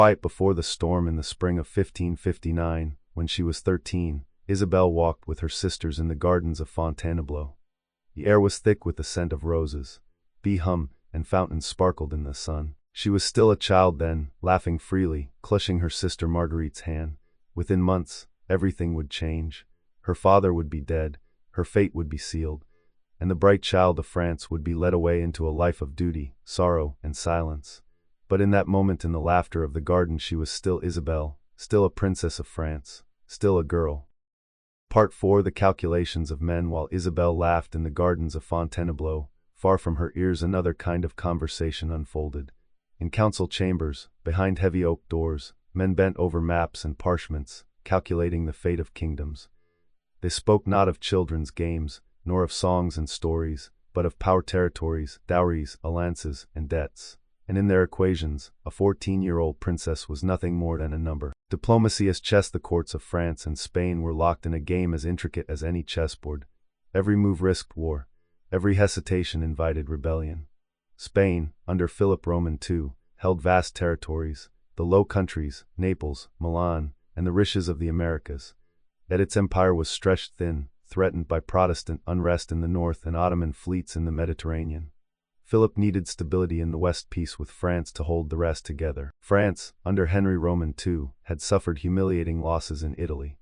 Right before the storm in the spring of 1559, when she was 13, Isabel walked with her sisters in the gardens of Fontainebleau. The air was thick with the scent of roses. Bee hummed, and fountains sparkled in the sun. She was still a child then, laughing freely, clutching her sister Marguerite's hand. Within months, everything would change. Her father would be dead, her fate would be sealed, and the bright child of France would be led away into a life of duty, sorrow, and silence. But in that moment in the laughter of the garden she was still Isabel, still a princess of France, still a girl. Part 4. The calculations of men. While Isabel laughed in the gardens of Fontainebleau, far from her ears another kind of conversation unfolded. In council chambers, behind heavy oak doors, men bent over maps and parchments, calculating the fate of kingdoms. They spoke not of children's games, nor of songs and stories, but of power, territories, dowries, alliances, and debts. And in their equations, a 14-year-old princess was nothing more than a number. Diplomacy as chess. The courts of France and Spain were locked in a game as intricate as any chessboard. Every move risked war. Every hesitation invited rebellion. Spain, under Philip Roman II, held vast territories, the Low Countries, Naples, Milan, and the riches of the Americas. Yet its empire was stretched thin, threatened by Protestant unrest in the north and Ottoman fleets in the Mediterranean. Philip needed stability in the west, peace with France to hold the rest together. France, under Henry Roman II, had suffered humiliating losses in Italy.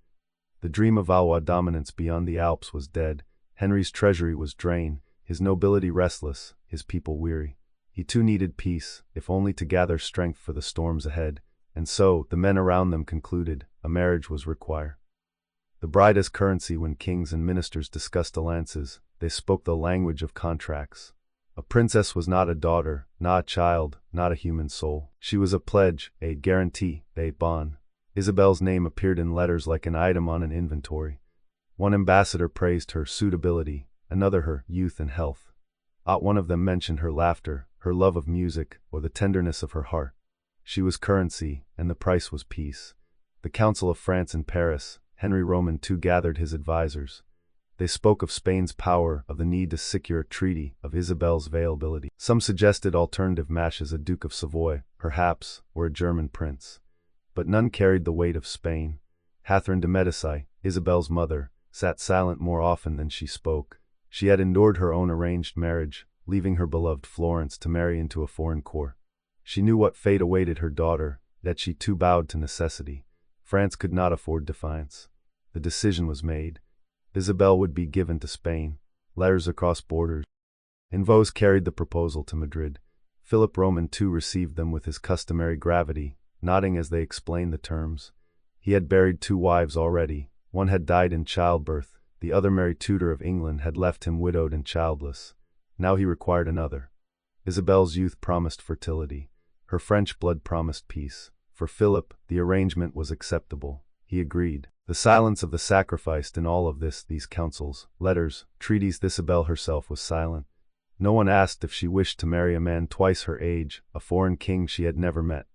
The dream of Valois dominance beyond the Alps was dead. Henry's treasury was drained, his nobility restless, his people weary. He too needed peace, if only to gather strength for the storms ahead, and so, the men around them concluded, a marriage was required. The bride as currency. When kings and ministers discussed alliances, they spoke the language of contracts. A princess was not a daughter, not a child, not a human soul. She was a pledge, a guarantee, a bond. Isabel's name appeared in letters like an item on an inventory. One ambassador praised her suitability, another her youth and health. Not one of them mentioned her laughter, her love of music, or the tenderness of her heart. She was currency, and the price was peace. The Council of France in Paris, Henry Roman II gathered his advisors. They spoke of Spain's power, of the need to secure a treaty, of Isabel's availability. Some suggested alternative matches, a Duke of Savoy, perhaps, or a German prince. But none carried the weight of Spain. Catherine de Medici, Isabel's mother, sat silent more often than she spoke. She had endured her own arranged marriage, leaving her beloved Florence to marry into a foreign court. She knew what fate awaited her daughter, yet she too bowed to necessity. France could not afford defiance. The decision was made. Isabel would be given to Spain. Letters across borders. Envoys carried the proposal to Madrid. Philip Roman II received them with his customary gravity, nodding as they explained the terms. He had buried 2 wives already. One had died in childbirth, the other, Mary Tudor of England, had left him widowed and childless. Now he required another. Isabel's youth promised fertility. Her French blood promised peace. For Philip, the arrangement was acceptable. He agreed. The silence of the sacrificed in all of this, these councils, letters, treaties. Isabel herself was silent. No one asked if she wished to marry a man twice her age, a foreign king she had never met.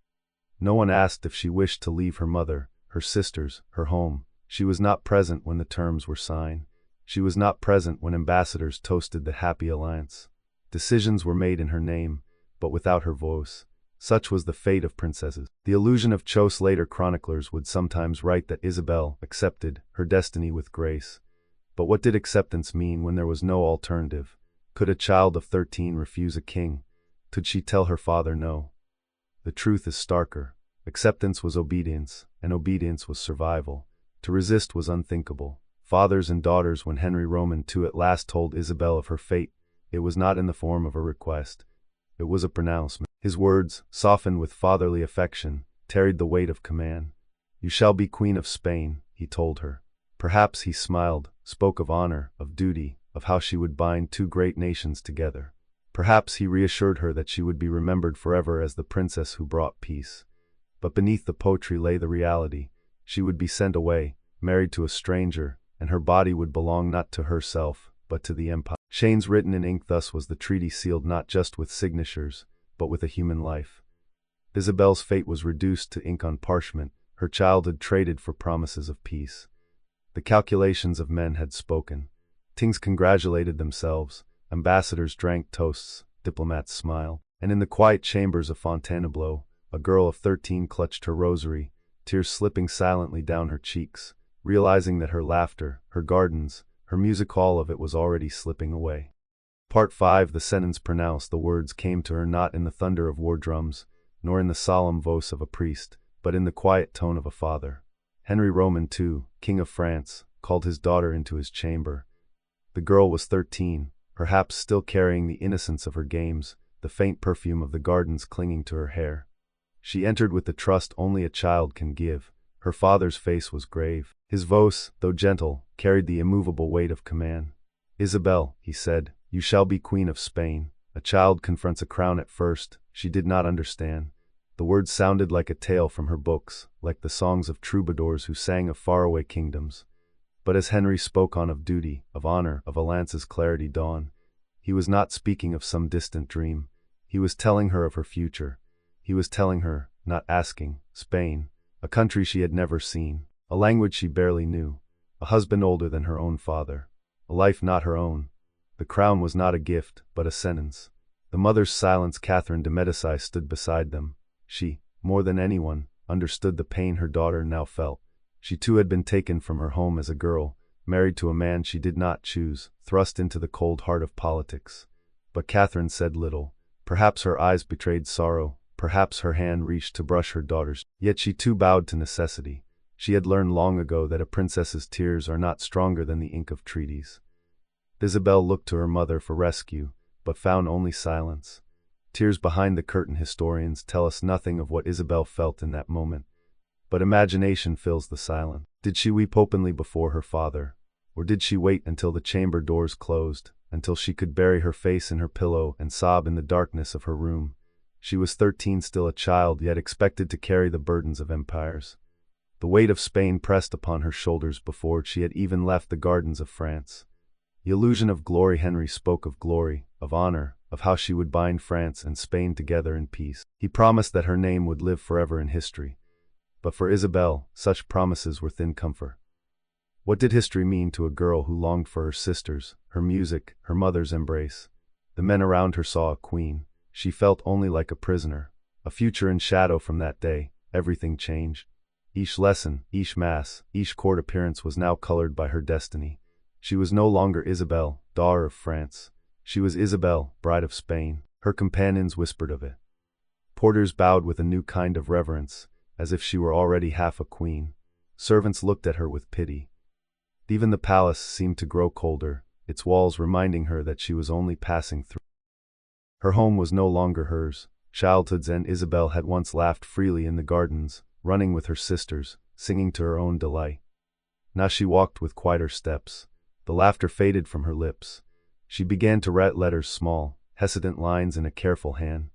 No one asked if she wished to leave her mother, her sisters, her home. She was not present when the terms were signed. She was not present when ambassadors toasted the happy alliance. Decisions were made in her name, but without her voice. Such was the fate of princesses. The illusion of choice. Later chroniclers would sometimes write that Isabel accepted her destiny with grace. But what did acceptance mean when there was no alternative? Could a child of 13 refuse a king? Could she tell her father no? The truth is starker. Acceptance was obedience, and obedience was survival. To resist was unthinkable. Fathers and daughters. When Henry Roman II at last told Isabel of her fate, it was not in the form of a request. It was a pronouncement. His words, softened with fatherly affection, carried the weight of command. "You shall be Queen of Spain," he told her. Perhaps he smiled, spoke of honor, of duty, of how she would bind 2 great nations together. Perhaps he reassured her that she would be remembered forever as the princess who brought peace. But beneath the poetry lay the reality. She would be sent away, married to a stranger, and her body would belong not to herself, but to the empire. Chains written in ink. Thus was the treaty sealed, not just with signatures, but with a human life. Isabel's fate was reduced to ink on parchment, her childhood traded for promises of peace. The calculations of men had spoken. Kings congratulated themselves, ambassadors drank toasts, diplomats smiled, and in the quiet chambers of Fontainebleau, a girl of 13 clutched her rosary, tears slipping silently down her cheeks, realizing that her laughter, her gardens, her music, all of it was already slipping away. Part 5. The sentence pronounced. The words came to her not in the thunder of war drums, nor in the solemn voice of a priest, but in the quiet tone of a father. Henry Roman II, King of France, called his daughter into his chamber. The girl was 13, perhaps still carrying the innocence of her games, the faint perfume of the gardens clinging to her hair. She entered with the trust only a child can give. Her father's face was grave. His voice, though gentle, carried the immovable weight of command. "Isabel," he said, "you shall be Queen of Spain." A child confronts a crown. At first, she did not understand. The words sounded like a tale from her books, like the songs of troubadours who sang of faraway kingdoms. But as Henry spoke on of duty, of honor, of a lance's clarity dawn, he was not speaking of some distant dream. He was telling her of her future. He was telling her, not asking, Spain, a country she had never seen, a language she barely knew, a husband older than her own father, a life not her own. The crown was not a gift, but a sentence. The mother's silence. Catherine de Medici stood beside them. She, more than anyone, understood the pain her daughter now felt. She too had been taken from her home as a girl, married to a man she did not choose, thrust into the cold heart of politics. But Catherine said little. Perhaps her eyes betrayed sorrow, perhaps her hand reached to brush her daughter's. Yet she too bowed to necessity. She had learned long ago that a princess's tears are not stronger than the ink of treaties. Isabel looked to her mother for rescue, but found only silence. Tears behind the curtain. Historians tell us nothing of what Isabel felt in that moment. But imagination fills the silence. Did she weep openly before her father? Or did she wait until the chamber doors closed, until she could bury her face in her pillow and sob in the darkness of her room? She was 13, still a child, yet expected to carry the burdens of empires. The weight of Spain pressed upon her shoulders before she had even left the gardens of France. The illusion of glory. Henry spoke of glory, of honor, of how she would bind France and Spain together in peace. He promised that her name would live forever in history. But for Isabel, such promises were thin comfort. What did history mean to a girl who longed for her sisters, her music, her mother's embrace? The men around her saw a queen. She felt only like a prisoner, a future in shadow. From that day, everything changed. Each lesson, each mass, each court appearance was now colored by her destiny. She was no longer Isabel, daughter of France. She was Isabel, bride of Spain. Her companions whispered of it. Porters bowed with a new kind of reverence, as if she were already half a queen. Servants looked at her with pity. Even the palace seemed to grow colder, its walls reminding her that she was only passing through. Her home was no longer hers. Childhood's end. Isabel had once laughed freely in the gardens, running with her sisters, singing to her own delight. Now she walked with quieter steps. The laughter faded from her lips. She began to write letters, small, hesitant lines in a careful hand.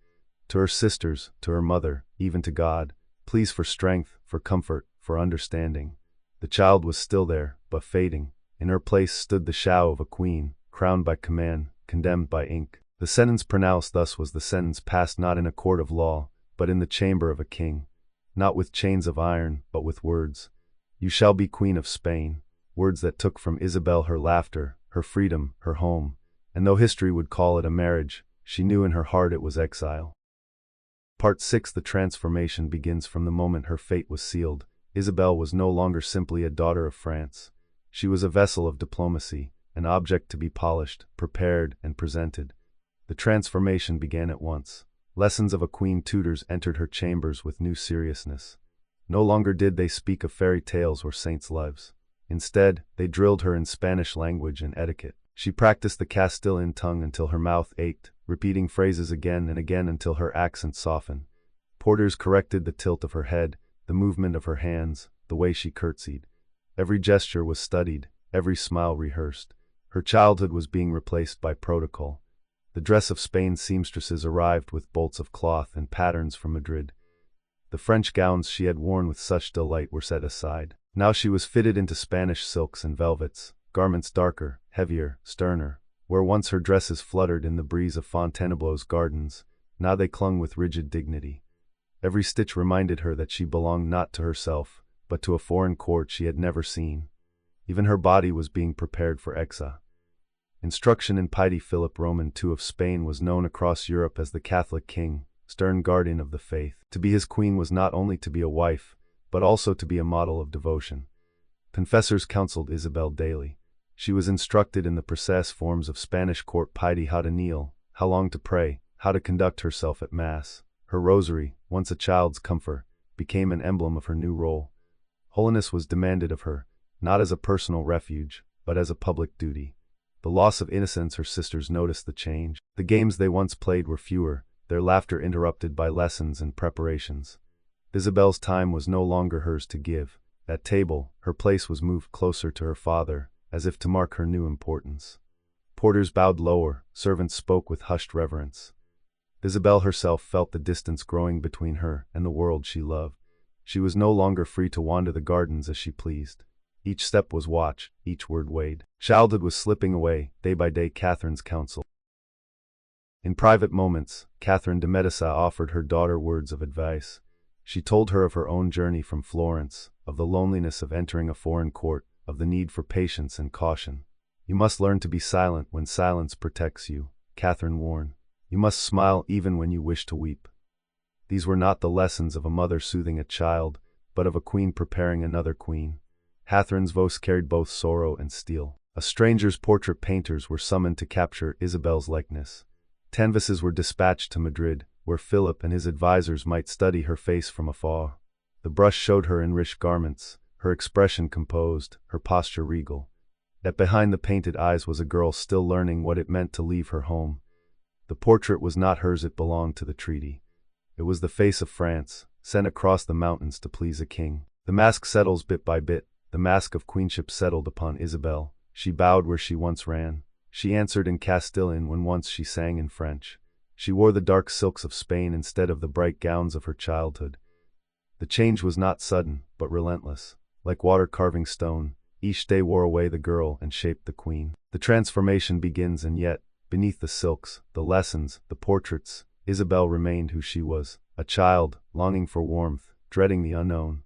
To her sisters, to her mother, even to God. Pleas for strength, for comfort, for understanding. The child was still there, but fading. In her place stood the shadow of a queen, crowned by command, condemned by ink. The sentence pronounced thus was the sentence passed not in a court of law, but in the chamber of a king. Not with chains of iron, but with words. "You shall be Queen of Spain." Words that took from Isabel her laughter, her freedom, her home. And though history would call it a marriage, she knew in her heart it was exile. Part 6. The transformation begins from the moment her fate was sealed. Isabel was no longer simply a daughter of France. She was a vessel of diplomacy, an object to be polished, prepared, and presented. The transformation began at once. Lessons of a queen tutors entered her chambers with new seriousness. No longer did they speak of fairy tales or saints' lives. Instead, they drilled her in Spanish language and etiquette. She practiced the Castilian tongue until her mouth ached, repeating phrases again and again until her accent softened. Porters corrected the tilt of her head, the movement of her hands, the way she curtsied. Every gesture was studied, every smile rehearsed. Her childhood was being replaced by protocol. The dress of Spain's seamstresses arrived with bolts of cloth and patterns from Madrid. The French gowns she had worn with such delight were set aside. Now she was fitted into Spanish silks and velvets, garments darker, heavier, sterner. Where once her dresses fluttered in the breeze of Fontainebleau's gardens, now they clung with rigid dignity. Every stitch reminded her that she belonged not to herself, but to a foreign court she had never seen. Even her body was being prepared for exile. Instruction in piety. Philip Roman II of Spain was known across Europe as the Catholic king, stern guardian of the faith. To be his queen was not only to be a wife, but also to be a model of devotion. Confessors counseled Isabel daily. She was instructed in the precise forms of Spanish court piety, how to kneel, how long to pray, how to conduct herself at Mass. Her rosary, once a child's comfort, became an emblem of her new role. Holiness was demanded of her, not as a personal refuge, but as a public duty. The loss of innocence, her sisters noticed the change. The games they once played were fewer, their laughter interrupted by lessons and preparations. Isabel's time was no longer hers to give. At table, her place was moved closer to her father, as if to mark her new importance. Porters bowed lower, servants spoke with hushed reverence. Isabel herself felt the distance growing between her and the world she loved. She was no longer free to wander the gardens as she pleased. Each step was watched, each word weighed. Childhood was slipping away, day by day. Catherine's counsel. In private moments, Catherine de' Medici offered her daughter words of advice. She told her of her own journey from Florence, of the loneliness of entering a foreign court, of the need for patience and caution. You must learn to be silent when silence protects you, Catherine warned. You must smile even when you wish to weep. These were not the lessons of a mother soothing a child, but of a queen preparing another queen. Catherine's voice carried both sorrow and steel. A stranger's portrait painters were summoned to capture Isabel's likeness. Canvases were dispatched to Madrid, where Philip and his advisors might study her face from afar. The brush showed her in rich garments, her expression composed, her posture regal. Yet behind the painted eyes was a girl still learning what it meant to leave her home. The portrait was not hers, it belonged to the treaty. It was the face of France, sent across the mountains to please a king. The mask settles bit by bit. The mask of queenship settled upon Isabel. She bowed where she once ran. She answered in Castilian when once she sang in French. She wore the dark silks of Spain instead of the bright gowns of her childhood. The change was not sudden, but relentless. Like water carving stone, each day wore away the girl and shaped the queen. The transformation begins, and yet, beneath the silks, the lessons, the portraits, Isabel remained who she was, a child, longing for warmth, dreading the unknown.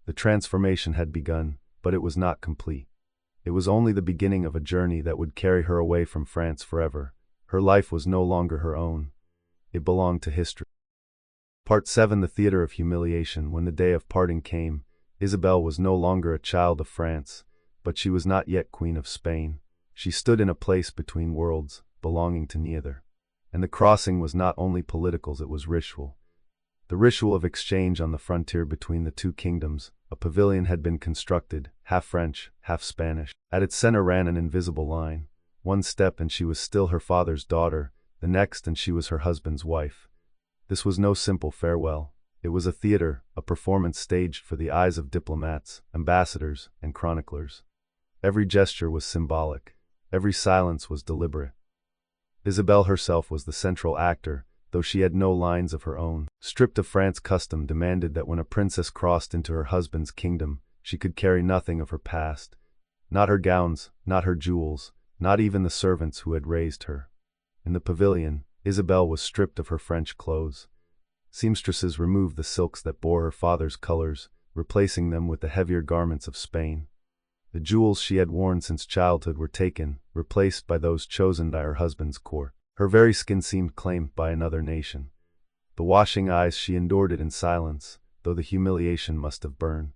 The transformation had begun, but it was not complete. It was only the beginning of a journey that would carry her away from France forever. Her life was no longer her own. It belonged to history. Part 7. The Theater of Humiliation. When the day of parting came, Isabel was no longer a child of France, but she was not yet Queen of Spain. She stood in a place between worlds, belonging to neither. And the crossing was not only political, it was ritual. The ritual of exchange on the frontier between the two kingdoms. A pavilion had been constructed, half French, half Spanish. At its center ran an invisible line. One step and she was still her father's daughter, the next and she was her husband's wife. This was no simple farewell. It was a theater, a performance staged for the eyes of diplomats, ambassadors, and chroniclers. Every gesture was symbolic. Every silence was deliberate. Isabel herself was the central actor, though she had no lines of her own. Stripped of France, custom demanded that when a princess crossed into her husband's kingdom, she could carry nothing of her past. Not her gowns, not her jewels, not even the servants who had raised her. In the pavilion, Isabel was stripped of her French clothes. Seamstresses removed the silks that bore her father's colors, replacing them with the heavier garments of Spain. The jewels she had worn since childhood were taken, replaced by those chosen by her husband's court. Her very skin seemed claimed by another nation. The washing eyes, she endured it in silence, though the humiliation must have burned.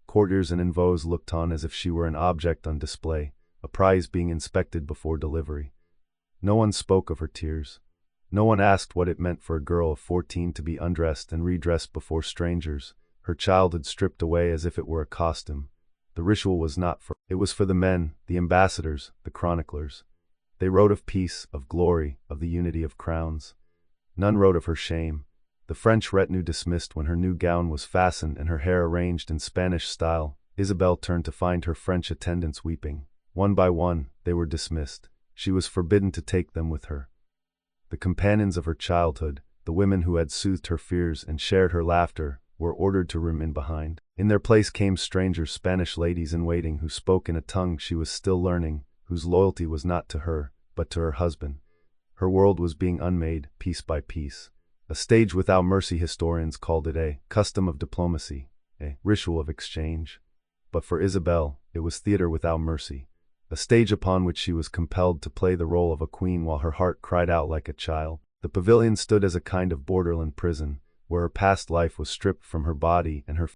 Courtiers and envoys looked on as if she were an object on display, a prize being inspected before delivery. No one spoke of her tears. No one asked what it meant for a girl of 14 to be undressed and redressed before strangers, her childhood stripped away as if it were a costume. The ritual was not for it was for the men, the ambassadors, the chroniclers. They wrote of peace, of glory, of the unity of crowns. None wrote of her shame. The French retinue dismissed when her new gown was fastened and her hair arranged in Spanish style. Isabel turned to find her French attendants weeping. One by one, they were dismissed. She was forbidden to take them with her. The companions of her childhood, the women who had soothed her fears and shared her laughter, were ordered to remain behind. In their place came strangers, Spanish ladies-in-waiting who spoke in a tongue she was still learning, whose loyalty was not to her, but to her husband. Her world was being unmade, piece by piece. A stage without mercy, historians called it a custom of diplomacy, a ritual of exchange. But for Isabel, it was theater without mercy, a stage upon which she was compelled to play the role of a queen while her heart cried out like a child. The pavilion stood as a kind of borderland prison, where her past life was stripped from her body and her